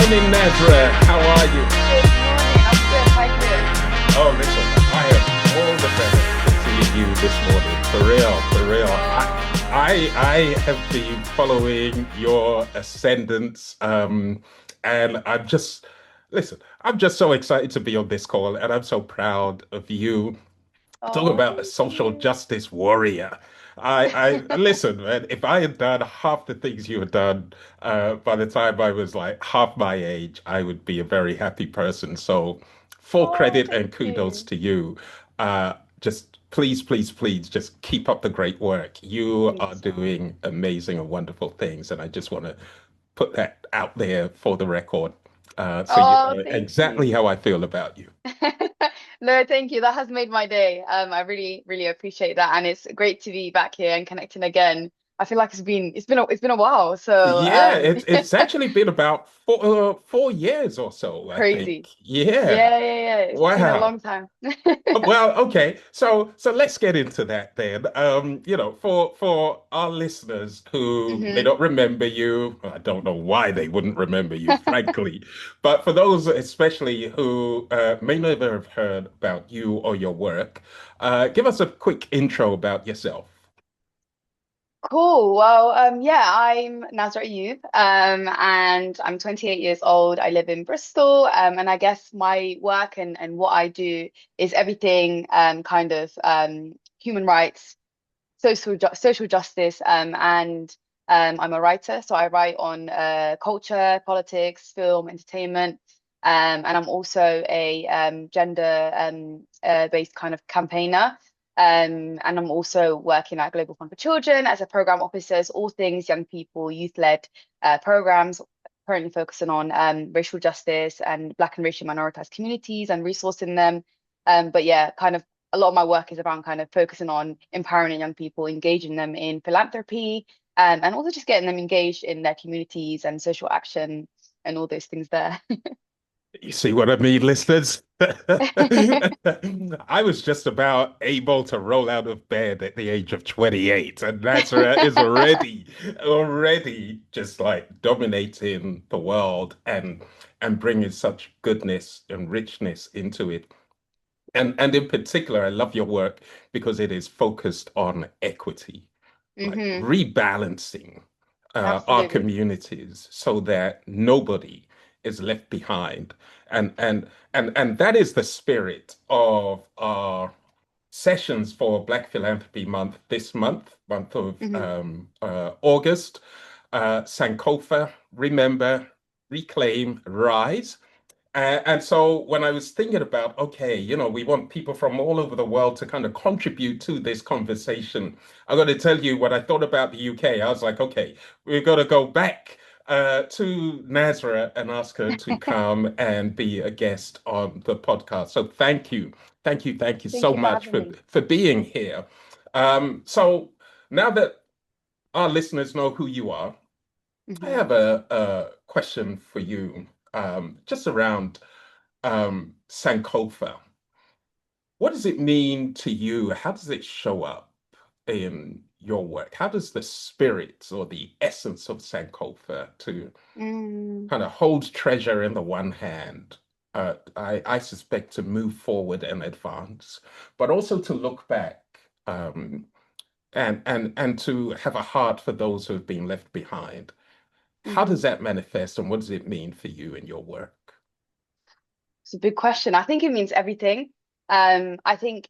morning, Nasra. How are you? Good morning. I'm good. How you doing? Oh, listen, I am all the better for seeing you this morning. For real, for real. I have been following your ascendance, and I'm just so excited to be on this call, and I'm so proud of you. Talk Oh, about a thank social you. justice warrior. I listen, man. If I had done half the things you had done, by the time I was like half my age, I would be a very happy person. So, full Oh, credit thank and kudos you. to you. Just please, please, please, just keep up the great work. You Thank you are so much. doing amazing and wonderful things, and I just want to put that out there for the record, so you Oh, know thank exactly you. how I feel about you. No, thank you. That has made my day. I really, really appreciate that, and it's great to be back here and connecting again. I feel like it's been a while. So, Yeah, it's actually been about 4 years or so, I think. crazy. Yeah. Yeah. It's been a Wow. long time. Well, okay. So let's get into that then. For our listeners who may hmm not remember you, I don't know why they wouldn't remember you, frankly. But for those especially who may never have heard about you or your work, give us a quick intro about yourself. Cool. Well, yeah, I'm Nasra Ayub, and I'm 28 years old. I live in Bristol, and I guess my work and what I do is everything kind of human rights, social justice, and I'm a writer, so I write on culture, politics, film, entertainment, and I'm also a gender based kind of campaigner. And I'm also working at Global Fund for Children as a program officer, so all things young people, youth-led programs, currently focusing on racial justice and Black and racially minoritized communities and resourcing them. But yeah, kind of a lot of my work is around kind of focusing on empowering young people, engaging them in philanthropy, and also just getting them engaged in their communities and social action and all those things there. You see what I mean, listeners? I was just about able to roll out of bed at the age of 28, and Nazareth is already just like dominating the world and bringing such goodness and richness into it. And in particular, I love your work because it is focused on equity, like rebalancing our Absolutely. communities so that nobody is left behind. And that is the spirit of our sessions for Black Philanthropy Month this month of hmm August. Sankofa, remember, reclaim, rise. And so when I was thinking about, okay, we want people from all over the world to kind of contribute to this conversation. I'm going to tell you what I thought about the UK. I was like, okay, we've got to go back to Nazareth and ask her to come and be a guest on the podcast. So thank you Thank so you for much having me. for being here. So now that our listeners know who you are, I hmm have a question for you, just around Sankofa. What does it mean to you? How does it show up in your work? How does the spirit or the essence of Sankofa to Mm. kind of hold treasure in the one hand? I suspect to move forward and advance, but also to look back, um, and to have a heart for those who have been left behind. How hmm does that manifest, and what does it mean for you in your work? It's a big question. I think it means everything. I think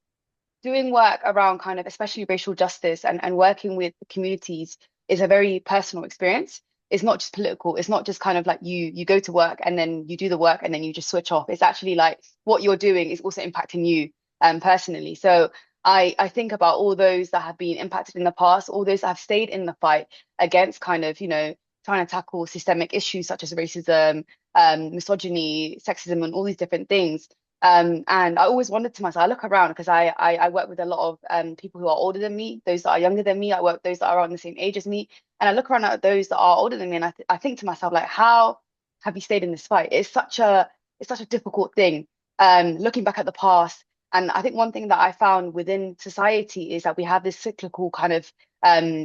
doing work around kind of especially racial justice and working with communities is a very personal experience. It's not just political. It's not just kind of like you go to work and then you do the work and then you just switch off. It's actually like what you're doing is also impacting you personally. So I think about all those that have been impacted in the past, all those that have stayed in the fight against kind of, trying to tackle systemic issues such as racism, misogyny, sexism, and all these different things. And I always wondered to myself, I look around because I work with a lot of people who are older than me, those that are younger than me. I work with those that are around the same age as me. And I look around at those that are older than me and I think to myself, like, how have you stayed in this fight? It's such a difficult thing. Looking back at the past. And I think one thing that I found within society is that we have this cyclical kind of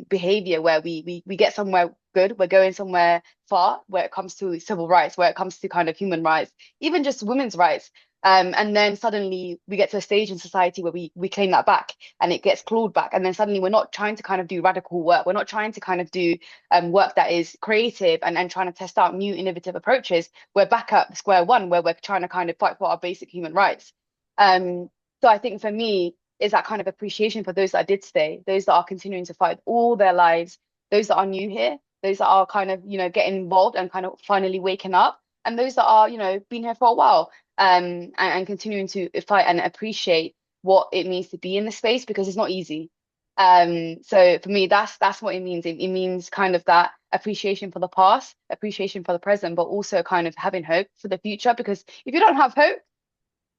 behavior where we get somewhere good. We're going somewhere far where it comes to civil rights, where it comes to kind of human rights, even just women's rights. And then suddenly we get to a stage in society where we claim that back and it gets clawed back. And then suddenly we're not trying to kind of do radical work. We're not trying to kind of do work that is creative and trying to test out new innovative approaches. We're back at square one where we're trying to kind of fight for our basic human rights. So I think for me, is that kind of appreciation for those that did stay, those that are continuing to fight all their lives, those that are new here, those that are kind of, getting involved and kind of finally waking up, and those that are, been here for a while, and continuing to fight and appreciate what it means to be in the space because it's not easy. So for me, that's what it means. It means kind of that appreciation for the past, appreciation for the present, but also kind of having hope for the future. Because if you don't have hope,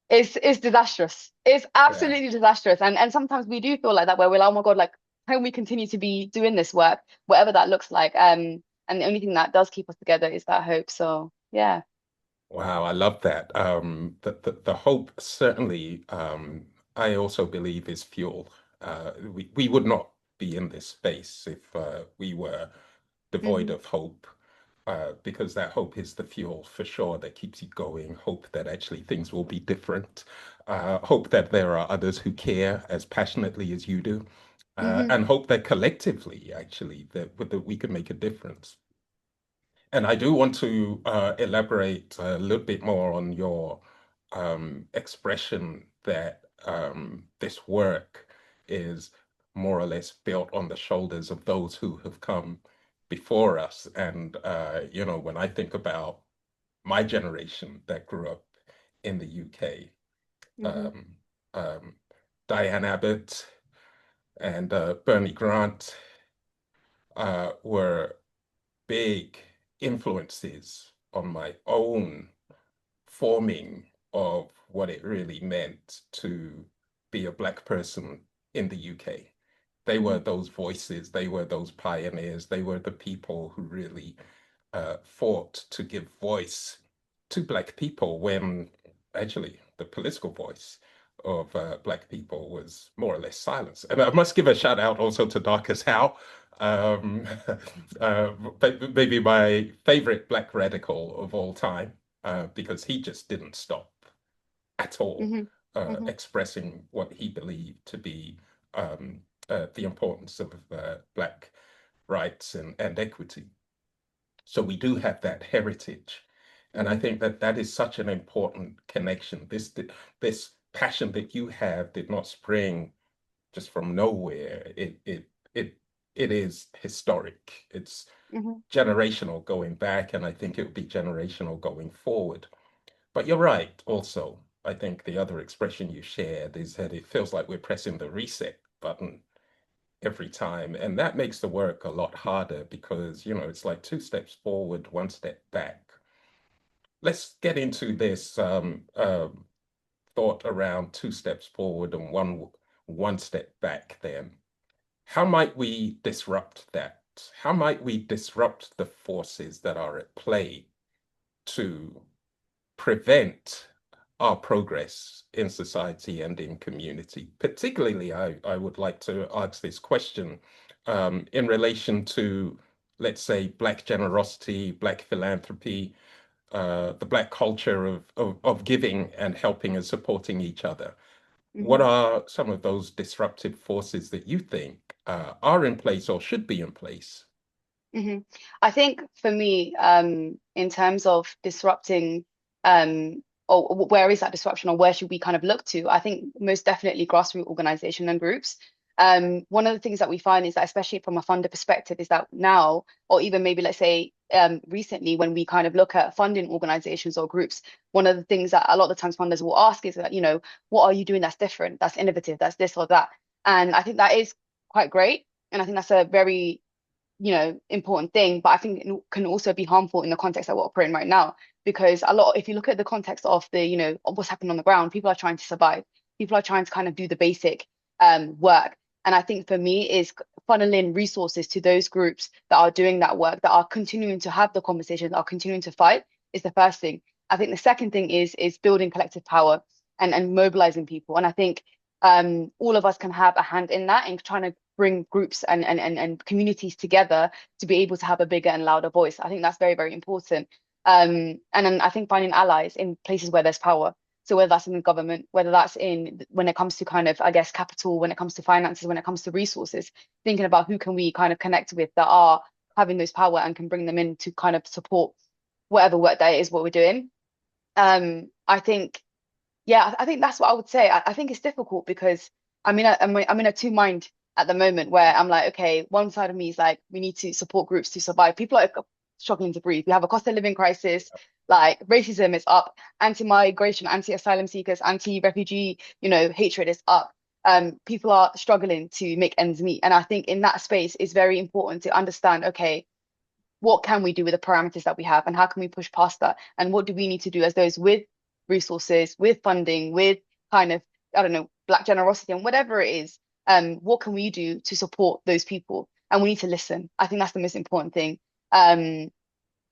it's disastrous. It's Yeah. absolutely disastrous. And sometimes we do feel like that where we're like, oh my God, like how can we continue to be doing this work, whatever that looks like. And the only thing that does keep us together is that hope. So yeah. Wow, I love that. The hope certainly, I also believe is fuel. We would not be in this space if we were devoid Hmm. of hope, because that hope is the fuel for sure that keeps you going. Hope that actually things will be different. Hope that there are others who care as passionately as you do, Hmm. and hope that collectively, actually, that we can make a difference. And I do want to elaborate a little bit more on your expression that this work is more or less built on the shoulders of those who have come before us. And, when I think about my generation that grew up in the UK, Hmm. um, um, Diane Abbott and Bernie Grant were big influences on my own forming of what it really meant to be a Black person in the UK. They were Hmm. those voices, they were those pioneers, they were the people who really fought to give voice to Black people when actually the political voice of Black people was more or less silenced. And I must give a shout out also to Darcus Howe, um, uh, maybe my favorite Black radical of all time, because he just didn't stop at all Hmm. Hmm. expressing what he believed to be the importance of Black rights and equity. So we do have that heritage. And I Hmm. think that that is such an important connection. This passion that you have did not spring just from nowhere. It is historic. It's Hmm. generational going back, and I think it will be generational going forward. But you're right, also. I think the other expression you shared is that it feels like we're pressing the reset button every time. And that makes the work a lot harder because, it's like two steps forward, one step back. Let's get into this thought around two steps forward and one step back then. How might we disrupt that? How might we disrupt the forces that are at play to prevent our progress in society and in community? Particularly, I would like to ask this question in relation to, let's say, Black generosity, Black philanthropy, the Black culture of giving and helping and supporting each other. What Hmm. are some of those disruptive forces that you think are in place or should be in place? Hmm. I think for me, in terms of disrupting, or where is that disruption, or where should we kind of look to? I think most definitely grassroots organization and groups. One of the things that we find is that, especially from a funder perspective, is that now, or even maybe let's say recently, when we kind of look at funding organizations or groups, one of the things that a lot of the times funders will ask is that, what are you doing that's different, that's innovative, that's this or that? And I think that is quite great. And I think that's a very important thing, but I think it can also be harmful in the context that we're operating right now. Because if you look at the context of of what's happening on the ground, people are trying to survive. People are trying to kind of do the basic work. And I think for me is funneling resources to those groups that are doing that work, that are continuing to have the conversations, that are continuing to fight is the first thing. I think the second thing is building collective power and mobilizing people. And I think all of us can have a hand in that and trying to bring groups and communities together to be able to have a bigger and louder voice. I think that's very, very important. And then I think finding allies in places where there's power. So whether that's in the government, whether that's in when it comes to kind of, I guess, capital, when it comes to finances, when it comes to resources, thinking about who can we kind of connect with that are having those power and can bring them in to kind of support whatever work that is what we're doing. I think, yeah, I think that's what I would say. I think it's difficult because I'm in a two mind at the moment where I'm like, okay, one side of me is like, we need to support groups to survive. People are struggling to breathe. We have a cost of living crisis, like racism is up, anti-migration, anti-asylum seekers, anti-refugee, hatred is up. People are struggling to make ends meet. And I think in that space it's very important to understand, okay, what can we do with the parameters that we have and how can we push past that? And what do we need to do as those with resources, with funding, with kind of, I don't know, Black generosity and whatever it is, what can we do to support those people? And we need to listen. I think that's the most important thing.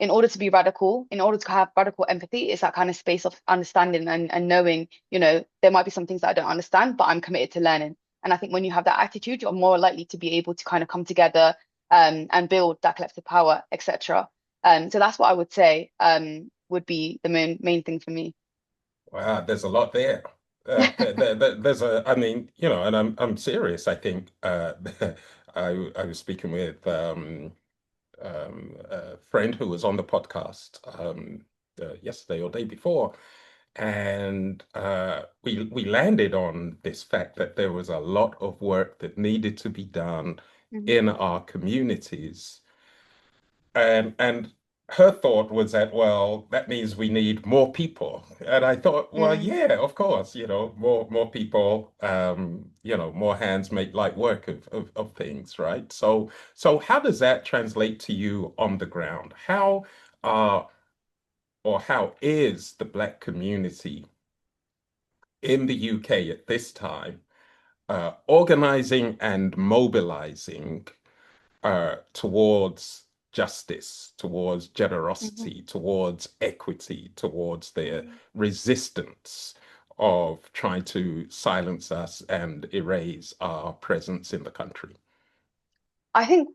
In order to be radical, in order to have radical empathy, it's that kind of space of understanding and knowing, there might be some things that I don't understand, but I'm committed to learning. And I think when you have that attitude, you're more likely to be able to kind of come together and build that collective power, etc. So that's what I would say would be the main thing for me. Wow, there's a lot there. There's I mean, and I'm serious. I think I was speaking with a friend who was on the podcast yesterday or day before, and we landed on this fact that there was a lot of work that needed to be done Mhm. in our communities. And her thought was that, well, that means we need more people. And I thought, well, Mm. yeah, of course, more people, more hands make light work of things, right? So how does that translate to you on the ground? Uh how is the Black community in the UK at this time organizing and mobilizing towards justice, towards Mhm. generosity, towards equity, towards the Mhm. resistance of trying to silence us and erase our presence in the country. I think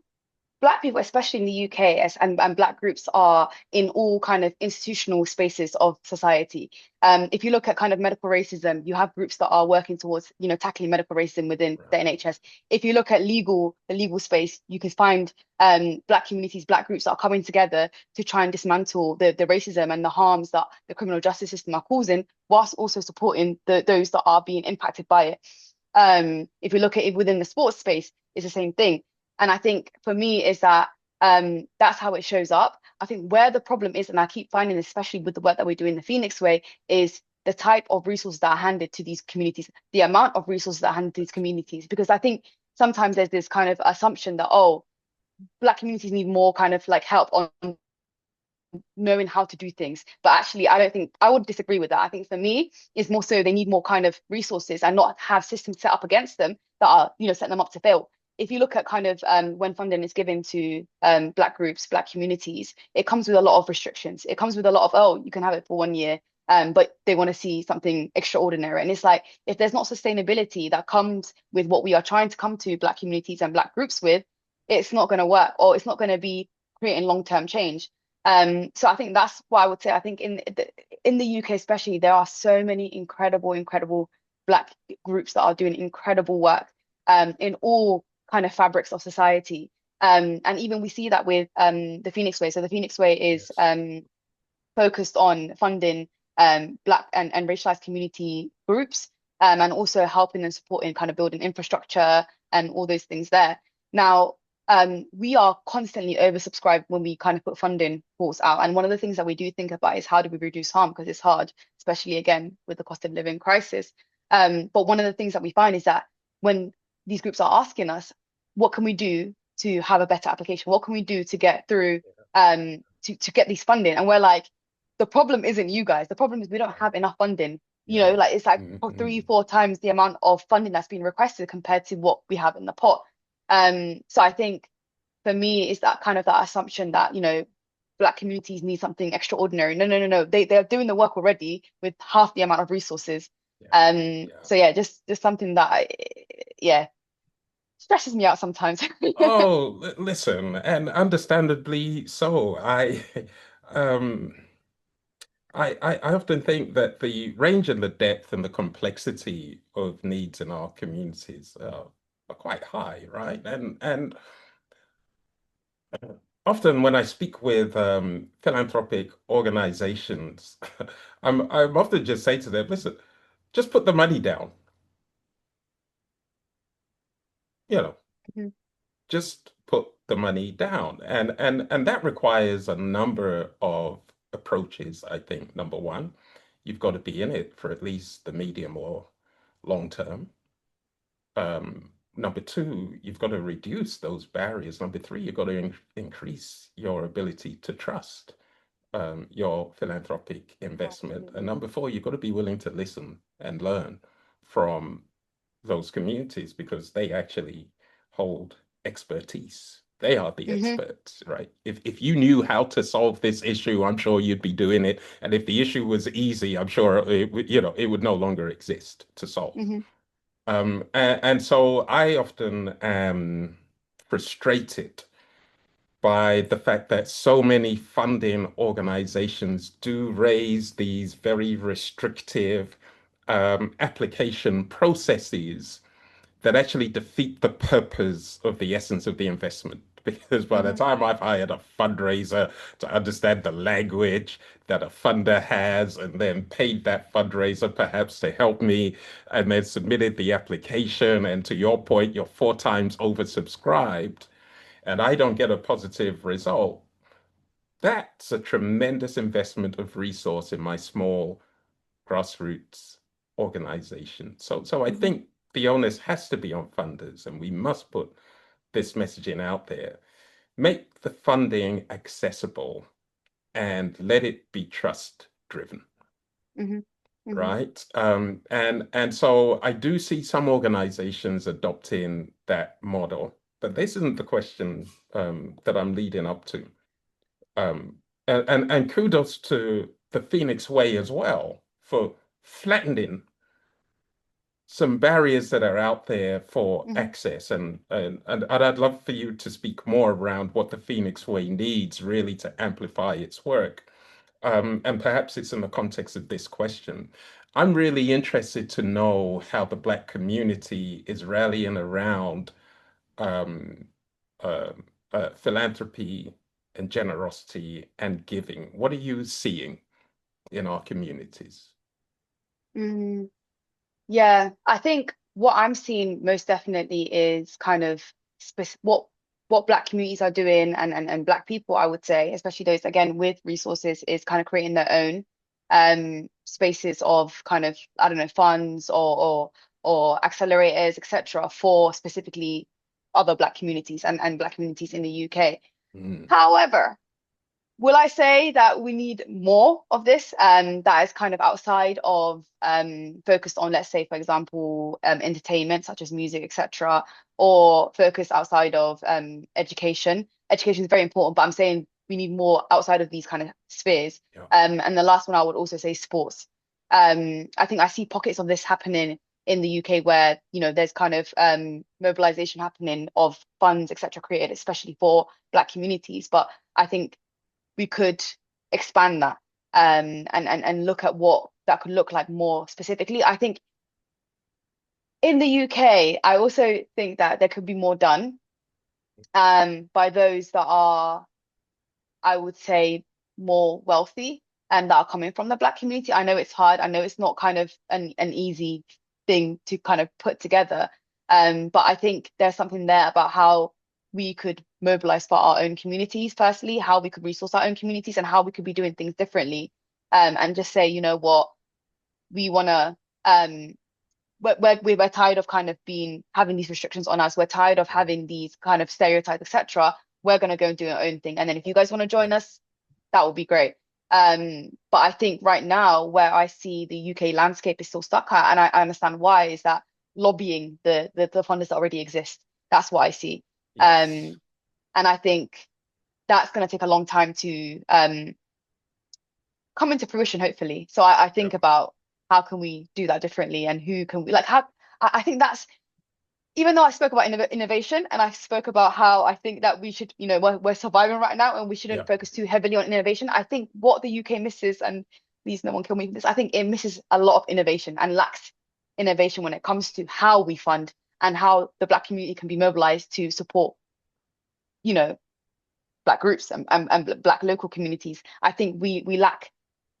Black people, especially in the UK, and Black groups are in all kind of institutional spaces of society. If you look at kind of medical racism, you have groups that are working towards, tackling medical racism within the Right. NHS. If you look at the legal space, you can find Black communities, Black groups that are coming together to try and dismantle the racism and the harms that the criminal justice system are causing, whilst also supporting those that are being impacted by it. If we look at it within the sports space, it's the same thing. And I think for me is that that's how it shows up. I think where the problem is, and I keep finding, especially with the work that we do in the Phoenix Way, is the type of resources that are handed to these communities, the amount of resources that are handed to these communities. Because I think sometimes there's this kind of assumption that, oh, Black communities need more kind of like help on knowing how to do things. But actually, I don't think I would disagree with that. I think for me, it's more so they need more kind of resources and not have systems set up against them that are, setting them up to fail. If you look at kind of when funding is given to Black groups, Black communities, it comes with a lot of restrictions. It comes with a lot of, oh, you can have it for 1 year, but they want to see something extraordinary. And it's like, if there's not sustainability that comes with what we are trying to come to Black communities and Black groups with, it's not going to work or it's not going to be creating long-term change. So I think that's what I would say. I think in the UK especially, there are so many incredible Black groups that are doing incredible work in all kind of fabrics of society. And even we see that with the Phoenix Way. So the Phoenix Way is Yes. focused on funding Black and racialized community groups and also helping and supporting kind of building infrastructure and all those things there. Now, we are constantly oversubscribed when we kind of put funding calls out. And one of the things that we do think about is how do we reduce harm? Because it's hard, especially again with the cost of living crisis. But one of the things that we find is that when these groups are asking us, what can we do to have a better application? What can we do to get through to get these funding? And we're like, the problem isn't you guys. The problem is we don't have enough funding. Yeah. Like it's like three, Mhm. 4 times the amount of funding that's been requested compared to what we have in the pot. So I think for me, it's that kind of that assumption that, Black communities need something extraordinary. No, no, no, no. They're doing the work already with half the amount of resources. Yeah. Yeah. So yeah, just something that yeah. stresses me out sometimes. Oh, listen, and understandably so. Um, I often think that the range and the depth and the complexity of needs in our communities are quite high, right? And often when I speak with philanthropic organizations, I'm often just say to them, listen, just put the money down, you know, Mhm, just put the money down. And that requires a number of approaches, I think. Number one, you've got to be in it for at least the medium or long term. Number two, you've got to reduce those barriers. Number three, you've got to increase your ability to trust your philanthropic investment. And absolutely. number four, you've got to be willing to listen and learn from those communities because they actually hold expertise. They are the Hmm. experts, right? If you knew how to solve this issue, I'm sure you'd be doing it. And if the issue was easy, I'm sure it would no longer exist to solve. Hmm. And so I often am frustrated by the fact that so many funding organizations do raise these very restrictive application processes that actually defeat the purpose of the essence of the investment. Because by the Hmm. time I've hired a fundraiser to understand the language that a funder has and then paid that fundraiser perhaps to help me and then submitted the application, and to your point, you're four times oversubscribed, and I don't get a positive result, that's a tremendous investment of resource in my small grassroots organization. So I Hmm. think the onus has to be on funders, and we must put this messaging out there. Make the funding accessible and let it be trust driven, Hmm. Hmm. right? And so I do see some organizations adopting that model, but this isn't the question that I'm leading up to. Um, and kudos to the Phoenix Way as well for flattening some barriers that are out there for Hmm. access. And I'd love for you to speak more around what the Phoenix Way needs really to amplify its work. And perhaps it's in the context of this question. I'm really interested to know how the Black community is rallying around um, uh, philanthropy and generosity and giving. What are you seeing in our communities? Hmm. Yeah, I think what I'm seeing most definitely is kind of what Black communities are doing and Black people, I would say, especially those again with resources, is kind of creating their own spaces of kind of, I don't know, funds or accelerators, etc., for specifically other Black communities and Black communities in the UK. Mm, However, will I say that we need more of this that is kind of outside of focused on, let's say, for example, entertainment such as music, etc., or focused outside of education. Education is very important, but I'm saying we need more outside of these kind of spheres. yeah. And the last one I would also say sports. I think I see pockets of this happening in the UK where, there's kind of mobilization happening of funds, etc., created especially for Black communities. But I think we could expand that and look at what that could look like more specifically. I think in the UK, I also think that there could be more done by those that are, I would say, more wealthy and that are coming from the Black community. I know it's hard. I know it's not kind of an easy thing to kind of put together. But I think there's something there about how we could mobilize for our own communities, firstly, how we could resource our own communities and how we could be doing things differently. And just say, you know what, we want to we're tired of kind of being having these restrictions on us. We're tired of having these kind of stereotypes, etc. We're gonna go and do our own thing. And then if you guys want to join us, that would be great. But I think right now where I see the UK landscape is still stuck at, and I understand why, is that lobbying the funders that already exist. That's what I see. Yes. Um, and I think that's going to take a long time to come into fruition, hopefully. So I Yeah. think about how can we do that differently and who can we like how I think that's even though I spoke about innovation and I spoke about how I think that we should, we're surviving right now and we shouldn't Yeah. focus too heavily on innovation. I think what the UK misses, and please no one kill me for this, I think it misses a lot of innovation and lacks innovation when it comes to how we fund and how the Black community can be mobilized to support, you know, Black groups and Black local communities. I think we lack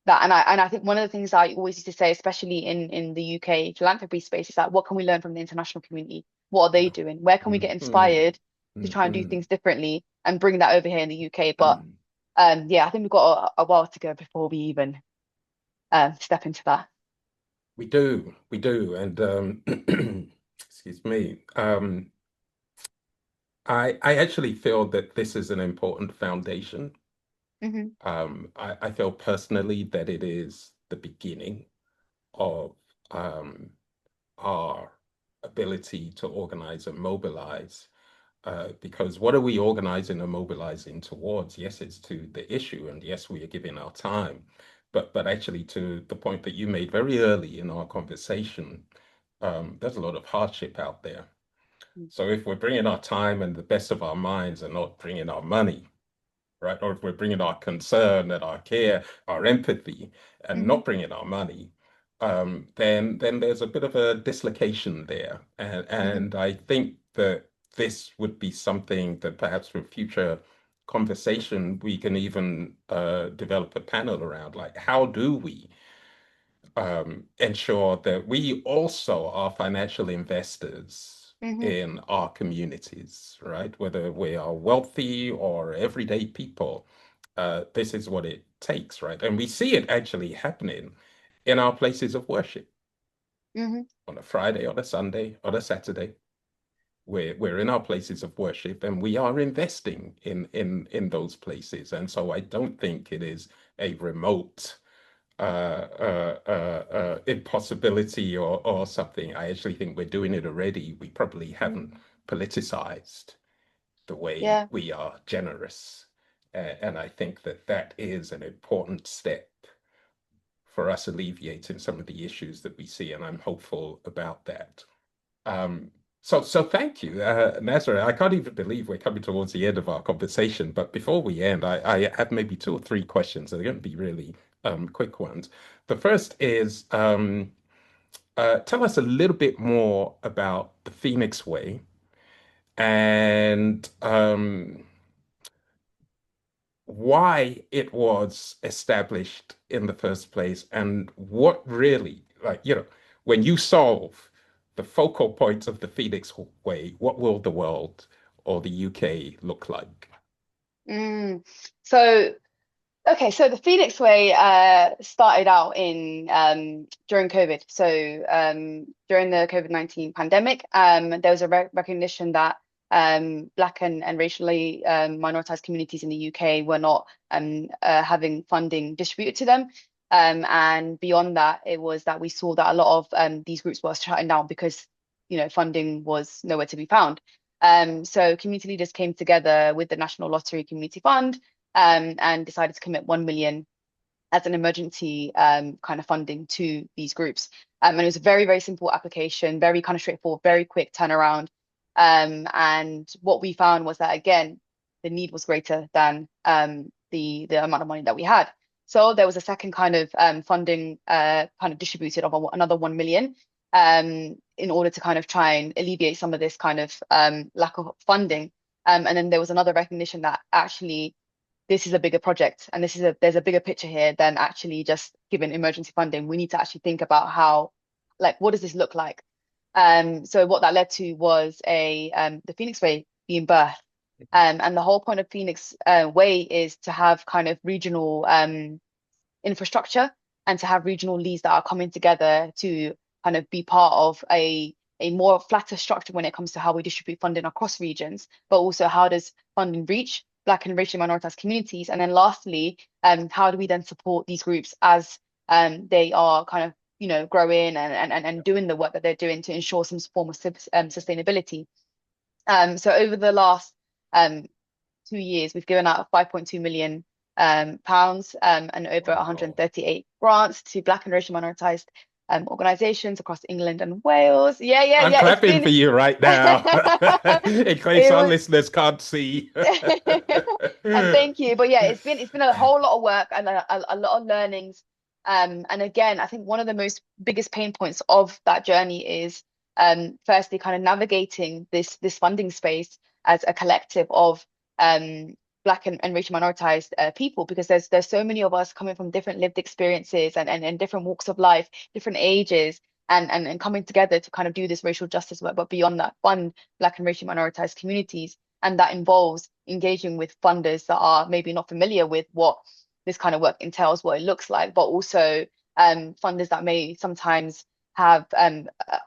that. And I think one of the things I always used to say, especially in the UK philanthropy space, is that what can we learn from the international community? What are they Yeah. doing? Where can we get Mhm. inspired to try and do Mhm. things differently and bring that over here in the UK? But yeah, I think we've got a while to go before we even step into that. We do, and excuse me. I actually feel that this is an important foundation. Hmm. I feel personally that it is the beginning of our ability to organize and mobilize. Because what are we organizing and mobilizing towards? Yes, it's to the issue, and yes, we are giving our time, but actually to the point that you made very early in our conversation, there's a lot of hardship out there. So if we're bringing our time and the best of our minds and not bringing our money, right? Or if we're bringing our concern and our care, our empathy, and Hmm. not bringing our money, then there's a bit of a dislocation there, Hmm. and I think that this would be something that perhaps for future conversation we can even develop a panel around, like how do we ensure that we also are financial investors Hmm. in our communities, right? Whether we are wealthy or everyday people, this is what it takes, right? And we see it actually happening in our places of worship Hmm. on a Friday, on a Sunday, on a Saturday. We're in our places of worship and we are investing in those places. And so I don't think it is a remote impossibility or something. I actually think we're doing it already. We probably haven't Hmm. politicized the way Yeah. we are generous. And I think that that is an important step for us alleviating some of the issues that we see. And I'm hopeful about that. Um, so thank you, Nasra. I can't even believe we're coming towards the end of our conversation. But before we end, I have maybe two or three questions. They're going to be really quick ones. The first is tell us a little bit more about the Phoenix Way and why it was established in the first place and what really, like, when you solve the focal points of the Phoenix Way, what will the world or the UK look like? Mm. So okay, so the Phoenix Way started out in during COVID. So during the COVID-19 pandemic, there was a recognition that Black and racially minoritized communities in the UK were not having funding distributed to them. And beyond that, it was that we saw that a lot of these groups were shutting down because, funding was nowhere to be found. So community leaders came together with the National Lottery Community Fund and decided to commit 1 million as an emergency kind of funding to these groups. And it was a very, very simple application, very kind of straightforward, very quick turnaround. And what we found was that, again, the need was greater than the amount of money that we had. So there was a second kind of funding kind of distributed of another 1 million in order to kind of try and alleviate some of this kind of lack of funding. And then there was another recognition that actually this is a bigger project and there's a bigger picture here than actually just giving emergency funding. We need to actually think about how, like, what does this look like? So what that led to was a the Phoenix Way being birthed. And the whole point of Phoenix Way is to have kind of regional infrastructure and to have regional leads that are coming together to kind of be part of a more flatter structure when it comes to how we distribute funding across regions, but also how does funding reach Black and racially minoritized communities? And then lastly, how do we then support these groups as they are kind of, growing and doing the work that they're doing to ensure some form of sustainability. So over the last 2 years, we've given out 5.2 million pounds and over Wow. 138 grants to Black and racial minoritized organizations across England and Wales. Yeah, yeah, I'm yeah. It's clapping been for you right now, in case it our was listeners can't see. and thank you. But yeah, it's been a whole lot of work and a lot of learnings. And again, I think one of the most biggest pain points of that journey is firstly kind of navigating this funding space as a collective of Black and racial minoritized people, because there's so many of us coming from different lived experiences and different walks of life, different ages, and coming together to kind of do this racial justice work, but beyond that, fund Black and racial minoritized communities. And that involves engaging with funders that are maybe not familiar with what this kind of work entails, what it looks like, but also funders that may sometimes have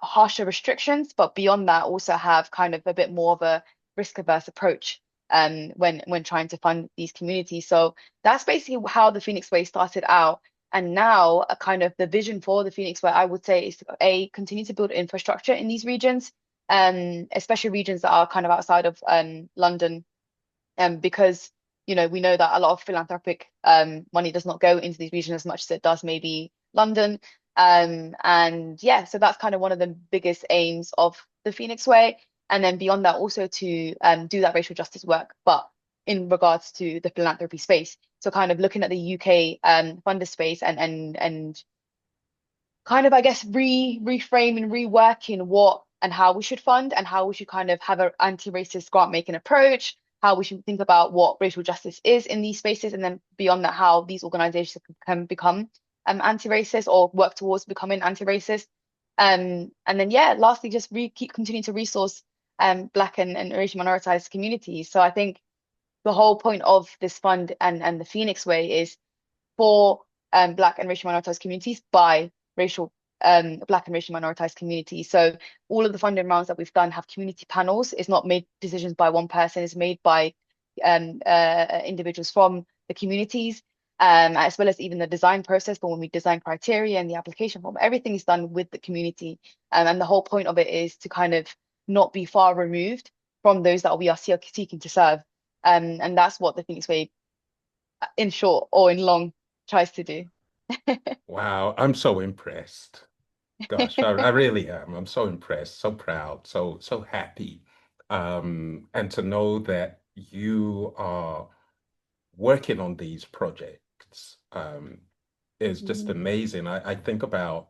harsher restrictions, but beyond that, also have kind of a bit more of a risk averse approach when trying to fund these communities. So that's basically how the Phoenix Way started out. And now, a kind of the vision for the Phoenix Way, I would say, is to continue to build infrastructure in these regions, especially regions that are kind of outside of London, because we know that a lot of philanthropic money does not go into these regions as much as it does maybe London. And yeah, so that's kind of one of the biggest aims of the Phoenix Way. And then beyond that, also to do that racial justice work, but in regards to the philanthropy space. So kind of looking at the UK funder space and kind of, I guess, reframe and reworking what and how we should fund and how we should kind of have an anti-racist grant making approach, how we should think about what racial justice is in these spaces, and then beyond that, how these organizations can become anti-racist or work towards becoming anti-racist. And then yeah, lastly, just keep continuing to resource Black and racial minoritized communities. So I think the whole point of this fund and the Phoenix Way is for Black and racial minoritized communities by racial Black and racial minoritized communities. So all of the funding rounds that we've done have community panels. It's not made decisions by one person. It's made by individuals from the communities, as well as even the design process. But when we design criteria and the application form, everything is done with the community. And the whole point of it is to kind of not be far removed from those that we are seeking to serve. And that's what the Phoenix Way, in short or in long, tries to do. Wow, I'm so impressed. Gosh, I really am. I'm so impressed, so proud, so happy. And to know that you are working on these projects is just Mm, amazing. I think about,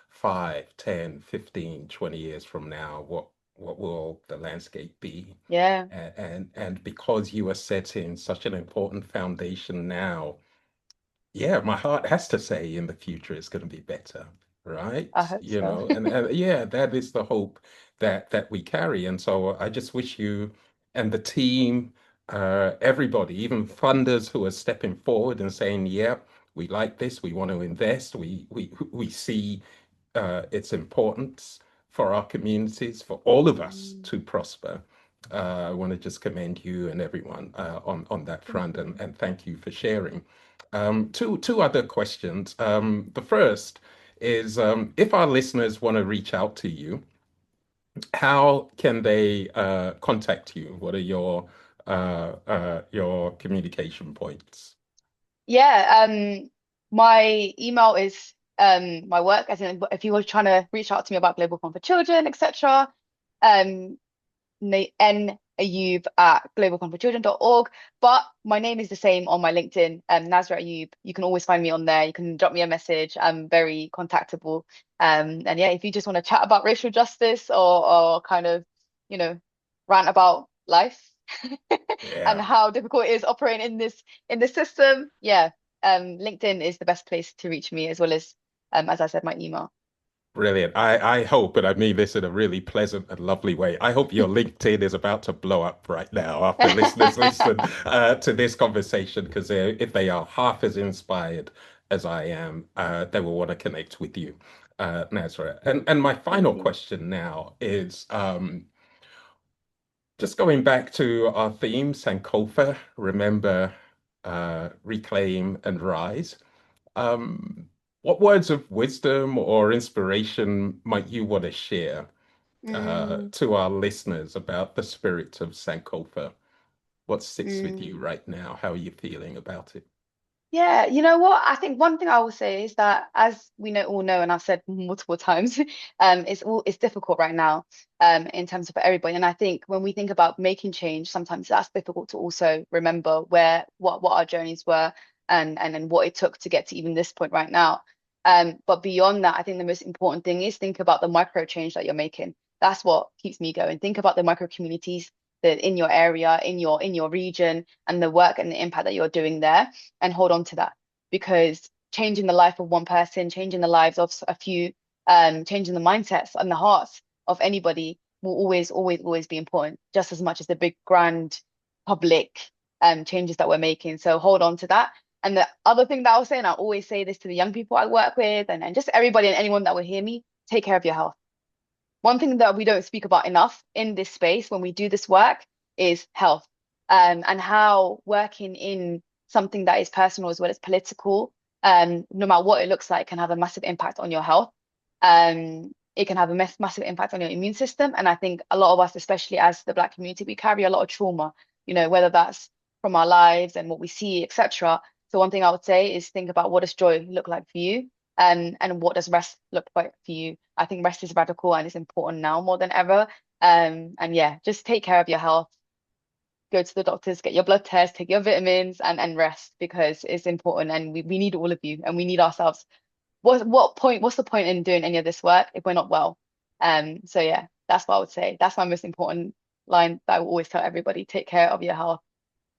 5, 10, 15, 20 years from now, what will the landscape be? yeah, And because you are setting such an important foundation now, yeah, my heart has to say in the future it's going to be better, I right? hope so. And yeah, that is the hope that we carry. And so I just wish you and the team, everybody, even funders who are stepping forward and saying, "Yeah, we like this, we want to invest, we see its importance for our communities, for all of us Mm, to prosper." I want to just commend you and everyone on that thank front, you. and thank you for sharing. Two other questions. The first is if our listeners want to reach out to you, how can they contact you? What are your communication points? Yeah, my email is my work, as in if you were trying to reach out to me about Global Fund for Children, etc. Um, Ayub at globalconforchildren.org. But my name is the same on my LinkedIn, Nasra Ayub. You can always find me on there. You can drop me a message. I'm very contactable. And yeah, if you just want to chat about racial justice or kind of, you know, rant about life and Yeah. how difficult it is operating in this system, yeah, LinkedIn is the best place to reach me, as I said, my email. Brilliant. I hope, and I mean this in a really pleasant and lovely way. I hope your LinkedIn is about to blow up right now after listeners listen to this conversation, because if they are half as inspired as I am, they will want to connect with you, Nazra. And my Thank final you. question now is just going back to our theme, Sankofa, remember, reclaim, and rise. Um, what words of wisdom or inspiration might you want to share Mm, to our listeners about the spirit of Sankofa? What sits with you mm. right now? How are you feeling about it? Yeah, you know what? I think one thing I will say is that, as we know all know, and I've said multiple times, it's difficult right now, in terms of everybody. And I think when we think about making change, sometimes that's difficult to also remember where what our journeys were, and what it took to get to even this point right now. But beyond that, I think the most important thing is think about the micro change that you're making. That's what keeps me going. Think about the micro communities that in your area, in your region, and the work and the impact that you're doing there, and hold on to that, because changing the life of one person, changing the lives of a few, changing the mindsets and the hearts of anybody will always, always, always be important, just as much as the big, grand, public changes that we're making. So hold on to that. And the other thing that I'll say, and I always say this to the young people I work with, and just everybody and anyone that will hear me, take care of your health. One thing that we don't speak about enough in this space when we do this work is health, and how working in something that is personal as well as political, no matter what it looks like, can have a massive impact on your health. It can have a massive impact on your immune system. And I think a lot of us, especially as the Black community, we carry a lot of trauma, whether that's from our lives and what we see, etc. So one thing I would say is think about, what does joy look like for you? And what does rest look like for you? I think rest is radical and it's important now more than ever. And yeah, just take care of your health, go to the doctors, get your blood test, take your vitamins, and rest, because it's important, and we need all of you, and we need ourselves. What's the point in doing any of this work if we're not well? So yeah, that's what I would say. That's my most important line that I will always tell everybody: take care of your health.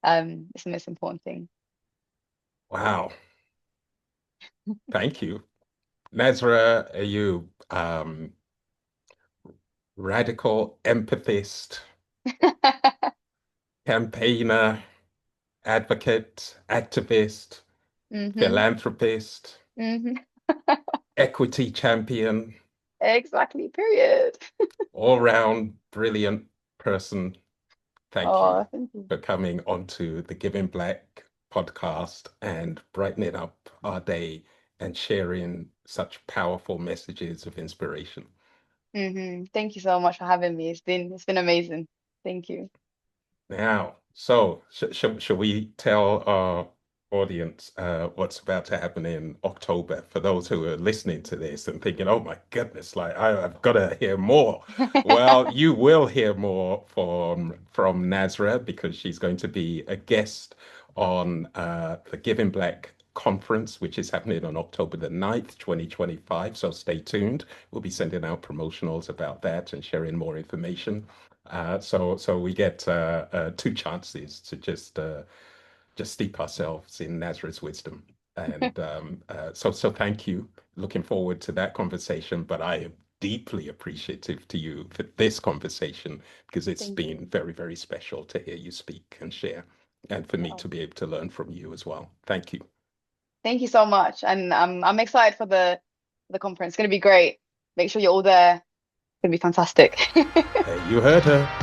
It's the most important thing. Wow. Thank you. Nasra Ayub, radical empathist, campaigner, advocate, activist, Hmm. philanthropist, Hmm. equity champion, Exactly. Period. all round brilliant person. Thank you Oh, thank you. for coming onto the Giving Black podcast and brightening up our day and sharing such powerful messages of inspiration. Thank you so much for having me. It's been amazing. Thank you. Now, so shall we tell our audience what's about to happen in October for those who are listening to this and thinking, oh my goodness, like I've got to hear more. Well, you will hear more from Nasra because she's going to be a guest on the Giving Black conference, which is happening on October the 9th, 2025. So stay tuned. We'll be sending out promotionals about that and sharing more information. So we get two chances to just steep ourselves in Nazareth's wisdom. And so thank you. Looking forward to that conversation. But I am deeply appreciative to you for this conversation because it's Thank you. been very, very special to hear you speak and share, and for me Oh, to be able to learn from you as well. Thank you. thank you so much. And I'm excited for the conference. It's gonna be great. Make sure you're all there. It's gonna be fantastic. Hey, you heard her.